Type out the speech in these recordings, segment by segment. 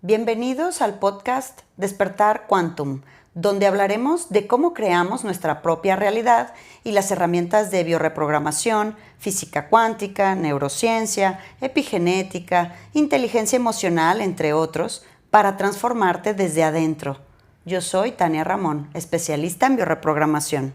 Bienvenidos al podcast Despertar Quantum, donde hablaremos de cómo creamos nuestra propia realidad y las herramientas de bioreprogramación, física cuántica, neurociencia, epigenética, inteligencia emocional, entre otros, para transformarte desde adentro. Yo soy Tania Ramón, especialista en bioreprogramación.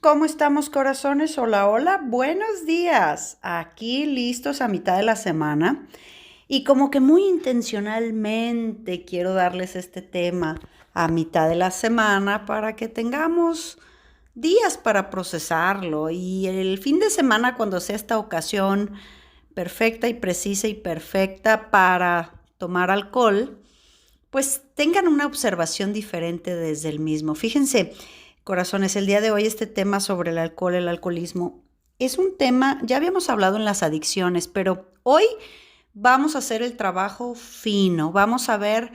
¿Cómo estamos, corazones? Hola, hola, buenos días. Aquí listos a mitad de la semana y como que muy intencionalmente quiero darles este tema a mitad de la semana para que tengamos días para procesarlo y el fin de semana, cuando sea esta ocasión perfecta y precisa y perfecta para tomar alcohol, pues tengan una observación diferente desde el mismo. Fíjense, corazones, el día de hoy este tema sobre el alcohol, el alcoholismo, es un tema, ya habíamos hablado en las adicciones, pero hoy vamos a hacer el trabajo fino, vamos a ver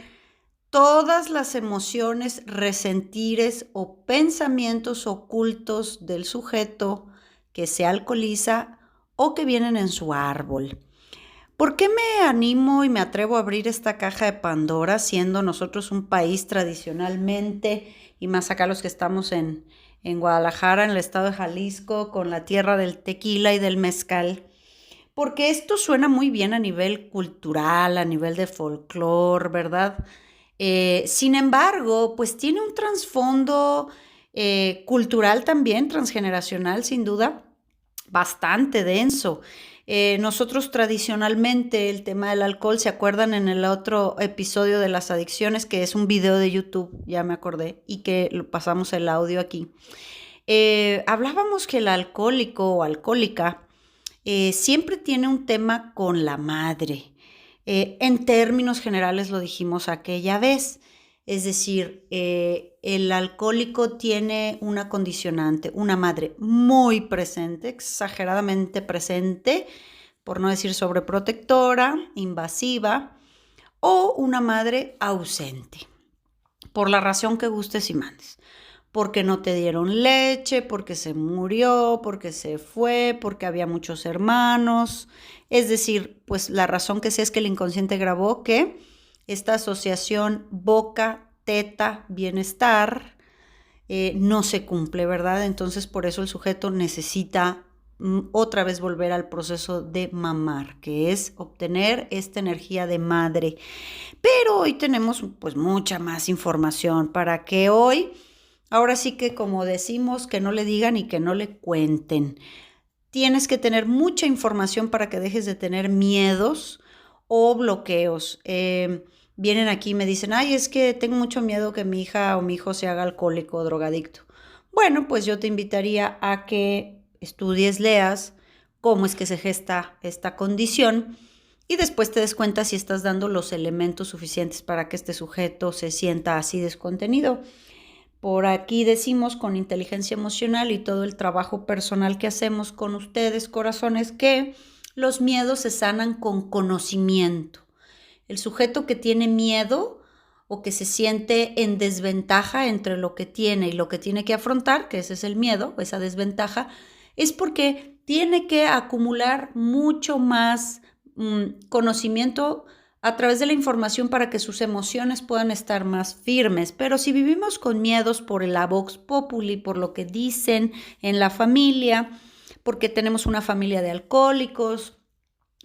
todas las emociones, resentires o pensamientos ocultos del sujeto que se alcoholiza o que vienen en su árbol. ¿Por qué me animo y me atrevo a abrir esta caja de Pandora, siendo nosotros un país tradicionalmente, y más acá los que estamos en Guadalajara, en el estado de Jalisco, con la tierra del tequila y del mezcal? Porque esto suena muy bien a nivel cultural, a nivel de folclore, ¿verdad? Sin embargo, pues tiene un trasfondo cultural también, transgeneracional, sin duda, bastante denso. Nosotros tradicionalmente el tema del alcohol, ¿se acuerdan en el otro episodio de las adicciones, que es un video de YouTube, ya me acordé, y que lo pasamos el audio aquí? Hablábamos que el alcohólico o alcohólica siempre tiene un tema con la madre. En términos generales lo dijimos aquella vez. Es decir, el alcohólico tiene una condicionante, una madre muy presente, exageradamente presente, por no decir sobreprotectora, invasiva, o una madre ausente, por la razón que gustes y mandes. Porque no te dieron leche, porque se murió, porque se fue, porque había muchos hermanos. Es decir, pues la razón que sea es que el inconsciente grabó que esta asociación boca, teta, bienestar no se cumple, ¿verdad? Entonces por eso el sujeto necesita otra vez volver al proceso de mamar, que es obtener esta energía de madre. Pero hoy tenemos pues mucha más información para que hoy, ahora sí que como decimos, que no le digan y que no le cuenten. Tienes que tener mucha información para que dejes de tener miedos o bloqueos. Vienen aquí y me dicen, ay, es que tengo mucho miedo que mi hija o mi hijo se haga alcohólico o drogadicto. Bueno, pues yo te invitaría a que estudies, leas cómo es que se gesta esta condición y después te des cuenta si estás dando los elementos suficientes para que este sujeto se sienta así descontenido. Por aquí decimos con inteligencia emocional y todo el trabajo personal que hacemos con ustedes, corazones, que los miedos se sanan con conocimiento. El sujeto que tiene miedo o que se siente en desventaja entre lo que tiene y lo que tiene que afrontar, que ese es el miedo, esa desventaja, es porque tiene que acumular mucho más conocimiento a través de la información para que sus emociones puedan estar más firmes. Pero si vivimos con miedos por la vox populi, por lo que dicen en la familia, porque tenemos una familia de alcohólicos,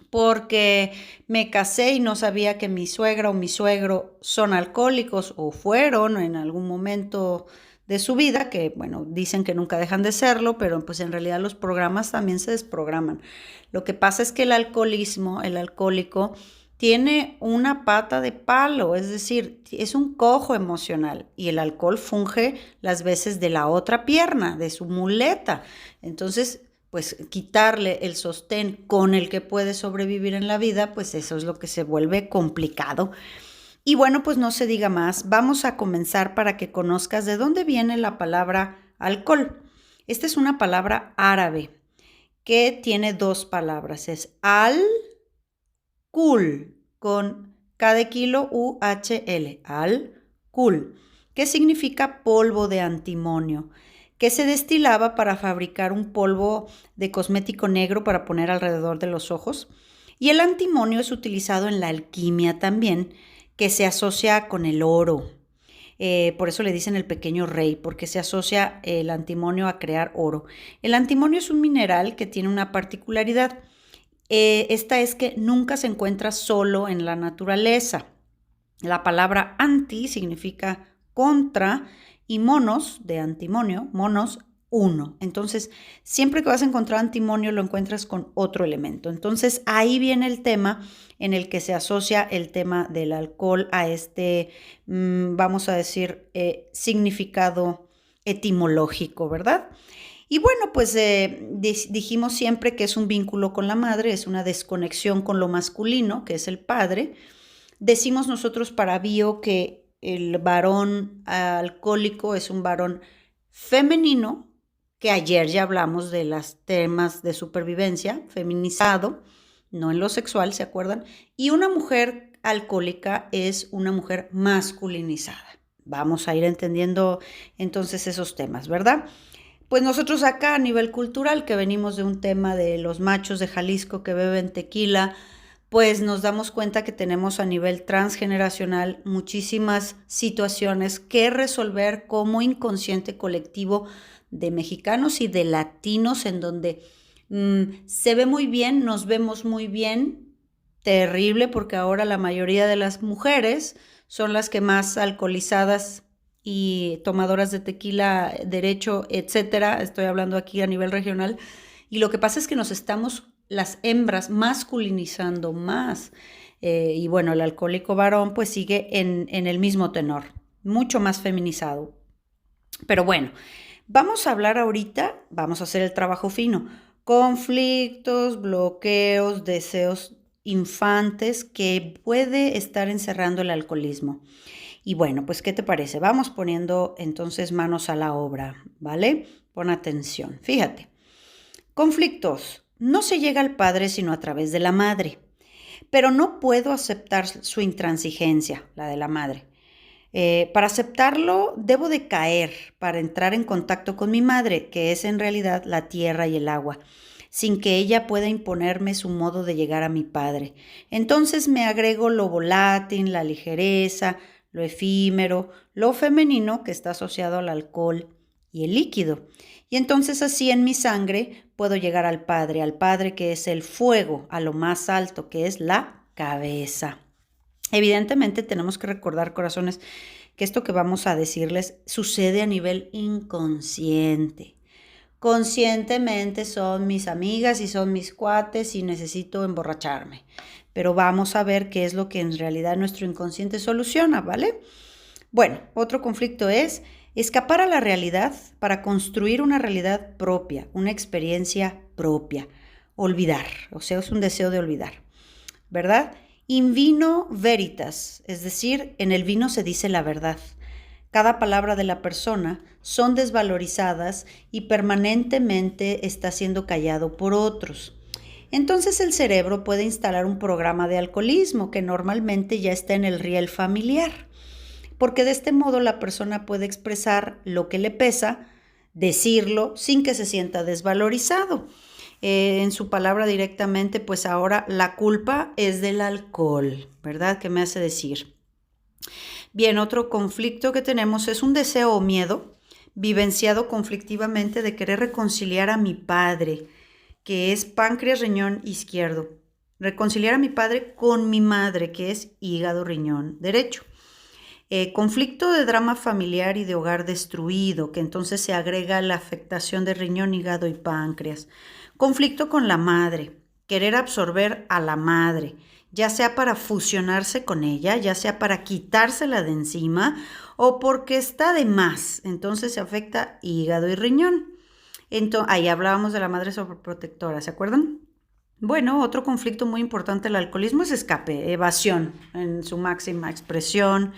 porque me casé y no sabía que mi suegra o mi suegro son alcohólicos o fueron en algún momento de su vida, que bueno, dicen que nunca dejan de serlo, pero pues en realidad los programas también se desprograman. Lo que pasa es que el alcoholismo, el alcohólico, tiene una pata de palo, es decir, es un cojo emocional y el alcohol funge las veces de la otra pierna, de su muleta. Entonces, pues quitarle el sostén con el que puede sobrevivir en la vida, pues eso es lo que se vuelve complicado. Y bueno, pues no se diga más, vamos a comenzar para que conozcas de dónde viene la palabra alcohol. Esta es una palabra árabe que tiene dos palabras, es al-kul, con K de kilo, U-H-L, al-kul, que significa polvo de antimonio, que se destilaba para fabricar un polvo de cosmético negro para poner alrededor de los ojos. Y el antimonio es utilizado en la alquimia también, que se asocia con el oro. Por eso le dicen el pequeño rey, porque se asocia el antimonio a crear oro. El antimonio es un mineral que tiene una particularidad. Esta es que nunca se encuentra solo en la naturaleza. La palabra anti significa contra y monos, de antimonio, monos, uno. Entonces, siempre que vas a encontrar antimonio lo encuentras con otro elemento. Entonces, ahí viene el tema en el que se asocia el tema del alcohol a este, vamos a decir, significado etimológico, ¿verdad? Y bueno, pues dijimos siempre que es un vínculo con la madre, es una desconexión con lo masculino, que es el padre. Decimos nosotros para bio que el varón alcohólico es un varón femenino, que ayer ya hablamos de los temas de supervivencia, feminizado, no en lo sexual, ¿se acuerdan? Y una mujer alcohólica es una mujer masculinizada. Vamos a ir entendiendo entonces esos temas, ¿verdad? Pues nosotros acá a nivel cultural, que venimos de un tema de los machos de Jalisco que beben tequila, pues nos damos cuenta que tenemos a nivel transgeneracional muchísimas situaciones que resolver como inconsciente colectivo de mexicanos y de latinos, en donde se ve muy bien, nos vemos muy bien, terrible, porque ahora la mayoría de las mujeres son las que más alcoholizadas y tomadoras de tequila, derecho, etcétera, estoy hablando aquí a nivel regional, y lo que pasa es que nos estamos, las hembras, masculinizando más, y bueno, el alcohólico varón pues sigue en el mismo tenor, mucho más feminizado. Pero bueno, vamos a hablar ahorita, vamos a hacer el trabajo fino, conflictos, bloqueos, deseos infantes que puede estar encerrando el alcoholismo. Y bueno, pues, ¿qué te parece? Vamos poniendo entonces manos a la obra, ¿vale? Pon atención. Fíjate, conflictos. No se llega al padre sino a través de la madre, pero no puedo aceptar su intransigencia, la de la madre. Para aceptarlo, debo de caer para entrar en contacto con mi madre, que es en realidad la tierra y el agua, sin que ella pueda imponerme su modo de llegar a mi padre. Entonces me agrego lo volátil, la ligereza, lo efímero, lo femenino que está asociado al alcohol y el líquido. Y entonces así en mi sangre puedo llegar al Padre que es el fuego, a lo más alto, que es la cabeza. Evidentemente tenemos que recordar, corazones, que esto que vamos a decirles sucede a nivel inconsciente. Conscientemente son mis amigas y son mis cuates y necesito emborracharme. Pero vamos a ver qué es lo que en realidad nuestro inconsciente soluciona, ¿vale? Bueno, otro conflicto es escapar a la realidad para construir una realidad propia, una experiencia propia. Olvidar, o sea, es un deseo de olvidar, ¿verdad? In vino veritas, es decir, en el vino se dice la verdad. Cada palabra de la persona son desvalorizadas y permanentemente está siendo callado por otros. Entonces el cerebro puede instalar un programa de alcoholismo que normalmente ya está en el riel familiar, porque de este modo la persona puede expresar lo que le pesa, decirlo sin que se sienta desvalorizado. En su palabra directamente, pues ahora la culpa es del alcohol, ¿verdad? ¿Qué me hace decir? Bien, otro conflicto que tenemos es un deseo o miedo vivenciado conflictivamente de querer reconciliar a mi padre, que es páncreas, riñón izquierdo. Reconciliar a mi padre con mi madre, que es hígado, riñón derecho. Conflicto de drama familiar y de hogar destruido, que entonces se agrega la afectación de riñón, hígado y páncreas. Conflicto con la madre, querer absorber a la madre, ya sea para fusionarse con ella, ya sea para quitársela de encima o porque está de más. Entonces se afecta hígado y riñón. Ahí hablábamos de la madre sobreprotectora, ¿se acuerdan? Bueno, otro conflicto muy importante del alcoholismo es escape, evasión en su máxima expresión.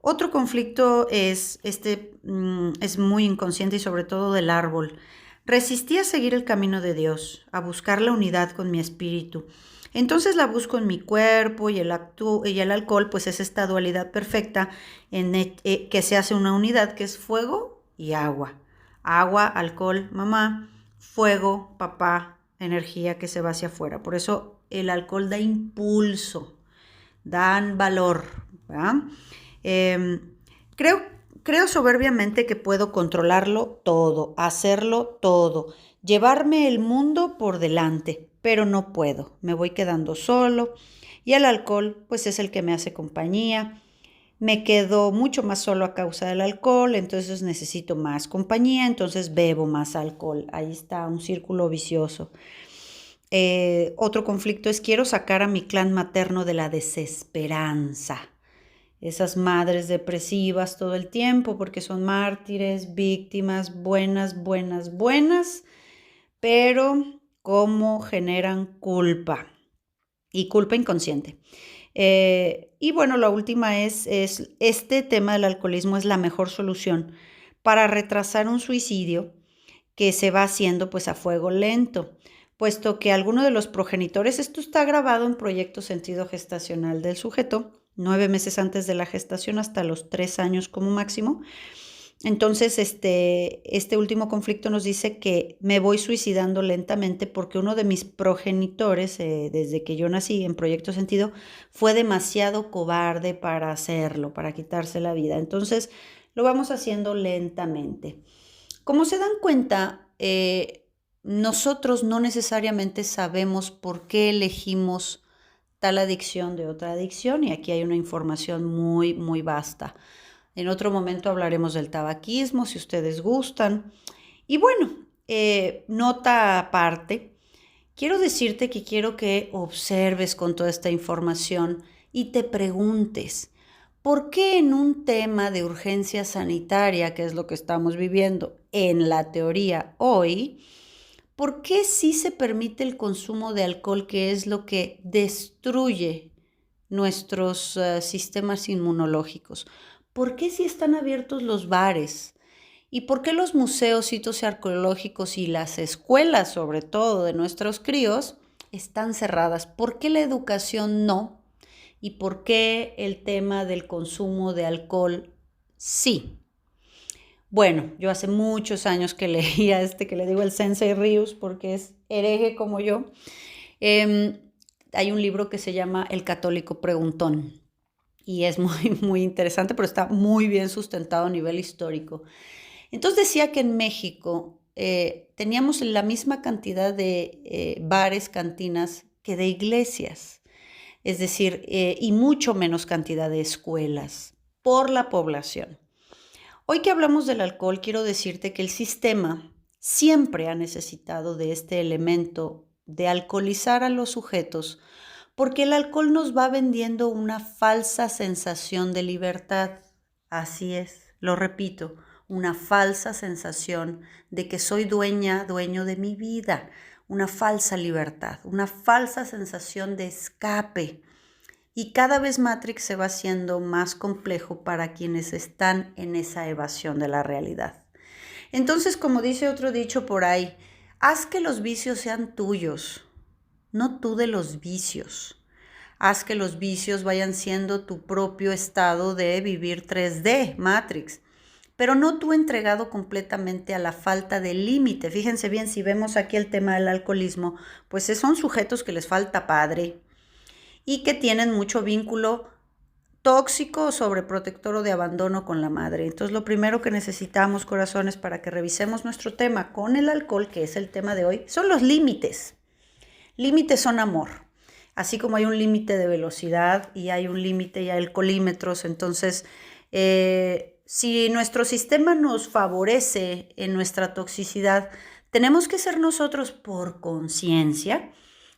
Otro conflicto es es muy inconsciente y sobre todo del árbol. Resistí a seguir el camino de Dios, a buscar la unidad con mi espíritu. Entonces la busco en mi cuerpo y el alcohol pues es esta dualidad perfecta que se hace una unidad que es fuego y agua. Agua, alcohol, mamá, fuego, papá, energía que se va hacia afuera. Por eso el alcohol da impulso, dan valor, ¿verdad? Eh, creo, creo soberbiamente que puedo controlarlo todo, hacerlo todo, llevarme el mundo por delante, pero no puedo, me voy quedando solo y el alcohol pues es el que me hace compañía. Me quedo mucho más solo a causa del alcohol, entonces necesito más compañía, entonces bebo más alcohol. Ahí está un círculo vicioso. Otro conflicto es quiero sacar a mi clan materno de la desesperanza. Esas madres depresivas todo el tiempo porque son mártires, víctimas, buenas, buenas, buenas, pero cómo generan culpa y culpa inconsciente. Y bueno, la última es este tema del alcoholismo es la mejor solución para retrasar un suicidio que se va haciendo pues a fuego lento, puesto que alguno de los progenitores, esto está grabado en proyecto sentido gestacional del sujeto, 9 meses antes de la gestación hasta los 3 años como máximo. Entonces, este último conflicto nos dice que me voy suicidando lentamente porque uno de mis progenitores, desde que yo nací en Proyecto Sentido, fue demasiado cobarde para hacerlo, para quitarse la vida. Entonces, lo vamos haciendo lentamente. Como se dan cuenta, nosotros no necesariamente sabemos por qué elegimos tal adicción de otra adicción y aquí hay una información muy, muy vasta. En otro momento hablaremos del tabaquismo, si ustedes gustan. Y bueno, nota aparte, quiero decirte que quiero que observes con toda esta información y te preguntes, ¿por qué en un tema de urgencia sanitaria, que es lo que estamos viviendo en la teoría hoy, por qué sí se permite el consumo de alcohol, que es lo que destruye nuestros sistemas inmunológicos? ¿Por qué sí están abiertos los bares? ¿Y por qué los museos, sitios arqueológicos y las escuelas, sobre todo de nuestros críos, están cerradas? ¿Por qué la educación no? ¿Y por qué el tema del consumo de alcohol sí? Bueno, yo hace muchos años que leía que le digo el Sensei Rius porque es hereje como yo. Eh, Hay un libro que se llama El Católico Preguntón y es muy, muy interesante, pero está muy bien sustentado a nivel histórico. Entonces decía que en México teníamos la misma cantidad de bares, cantinas que de iglesias, es decir, y mucho menos cantidad de escuelas por la población. Hoy que hablamos del alcohol, quiero decirte que el sistema siempre ha necesitado de este elemento de alcoholizar a los sujetos porque el alcohol nos va vendiendo una falsa sensación de libertad. Así es, lo repito, una falsa sensación de que soy dueña, dueño de mi vida, una falsa libertad, una falsa sensación de escape. Y cada vez Matrix se va haciendo más complejo para quienes están en esa evasión de la realidad. Entonces, como dice otro dicho por ahí, haz que los vicios sean tuyos, no tú de los vicios. Haz que los vicios vayan siendo tu propio estado de vivir 3D, Matrix, pero no tú entregado completamente a la falta de límite. Fíjense bien, si vemos aquí el tema del alcoholismo, pues son sujetos que les falta padre y que tienen mucho vínculo tóxico, sobreprotector o de abandono con la madre. Entonces, lo primero que necesitamos, corazones, para que revisemos nuestro tema con el alcohol, que es el tema de hoy, son los límites. Límites son amor. Así como hay un límite de velocidad y hay un límite y hay alcoholímetros, entonces, si nuestro sistema nos favorece en nuestra toxicidad, tenemos que ser nosotros por conciencia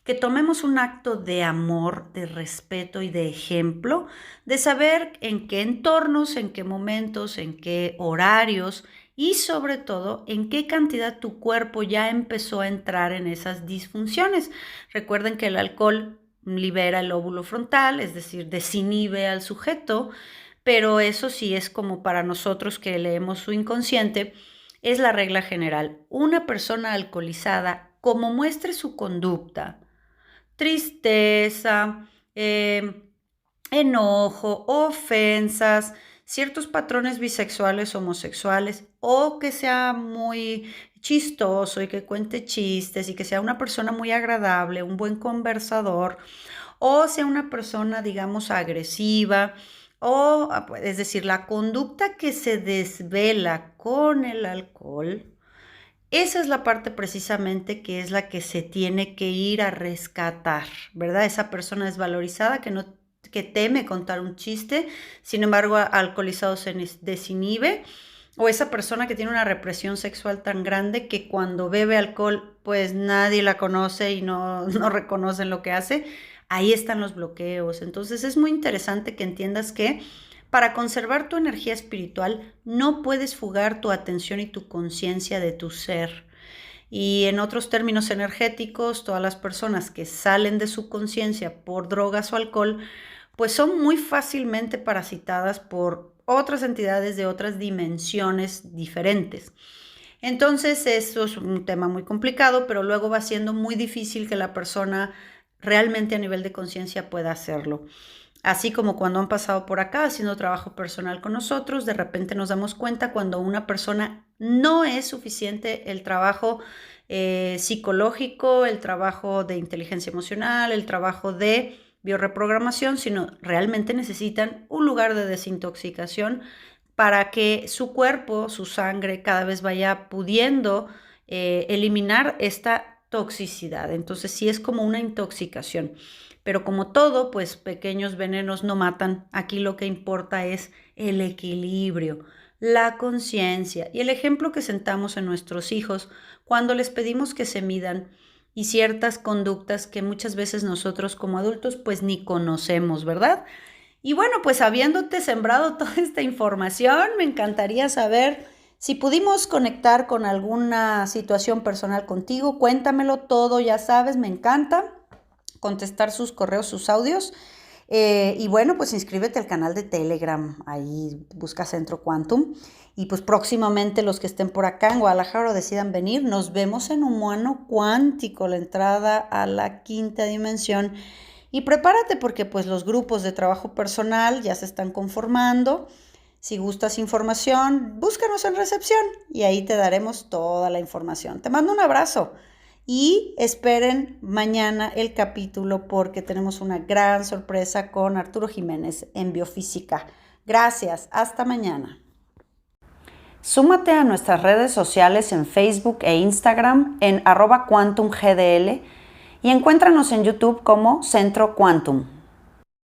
que tomemos un acto de amor, de respeto y de ejemplo, de saber en qué entornos, en qué momentos, en qué horarios y sobre todo en qué cantidad tu cuerpo ya empezó a entrar en esas disfunciones. Recuerden que el alcohol libera el lóbulo frontal, es decir, desinhibe al sujeto, pero eso sí es como para nosotros que leemos su inconsciente, es la regla general. Una persona alcoholizada, como muestre su conducta, tristeza, enojo, ofensas, ciertos patrones bisexuales, homosexuales, o que sea muy chistoso y que cuente chistes y que sea una persona muy agradable, un buen conversador, o sea una persona, digamos, agresiva, o, es decir, la conducta que se desvela con el alcohol. Esa es la parte precisamente que es la que se tiene que ir a rescatar, ¿verdad? Esa persona desvalorizada que teme contar un chiste, sin embargo, alcoholizado se desinhibe, o esa persona que tiene una represión sexual tan grande que cuando bebe alcohol, pues nadie la conoce y no reconocen lo que hace. Ahí están los bloqueos. Entonces es muy interesante que entiendas que para conservar tu energía espiritual, no puedes fugar tu atención y tu conciencia de tu ser. Y en otros términos energéticos, todas las personas que salen de su conciencia por drogas o alcohol, pues son muy fácilmente parasitadas por otras entidades de otras dimensiones diferentes. Entonces, eso es un tema muy complicado, pero luego va siendo muy difícil que la persona realmente a nivel de conciencia pueda hacerlo. Así como cuando han pasado por acá haciendo trabajo personal con nosotros, de repente nos damos cuenta cuando una persona no es suficiente el trabajo psicológico, el trabajo de inteligencia emocional, el trabajo de biorreprogramación, sino realmente necesitan un lugar de desintoxicación para que su cuerpo, su sangre, cada vez vaya pudiendo eliminar esta toxicidad. Entonces sí es como una intoxicación. Pero como todo, pues pequeños venenos no matan. Aquí lo que importa es el equilibrio, la conciencia y el ejemplo que sentamos en nuestros hijos cuando les pedimos que se midan y ciertas conductas que muchas veces nosotros como adultos pues ni conocemos, ¿verdad? Y bueno, pues habiéndote sembrado toda esta información, me encantaría saber si pudimos conectar con alguna situación personal contigo. Cuéntamelo todo, ya sabes, me encanta contestar sus correos, sus audios. Y bueno, pues inscríbete al canal de Telegram, ahí busca Centro Quantum. Y pues próximamente los que estén por acá en Guadalajara o decidan venir, nos vemos en Humano Cuántico, la entrada a la quinta dimensión. Y prepárate porque pues los grupos de trabajo personal ya se están conformando. Si gustas información, búscanos en recepción y ahí te daremos toda la información. Te mando un abrazo y esperen mañana el capítulo porque tenemos una gran sorpresa con Arturo Jiménez en Biofísica. Gracias, hasta mañana. Súmate a nuestras redes sociales en Facebook e Instagram en @QuantumGDL y encuéntranos en YouTube como Centro Quantum.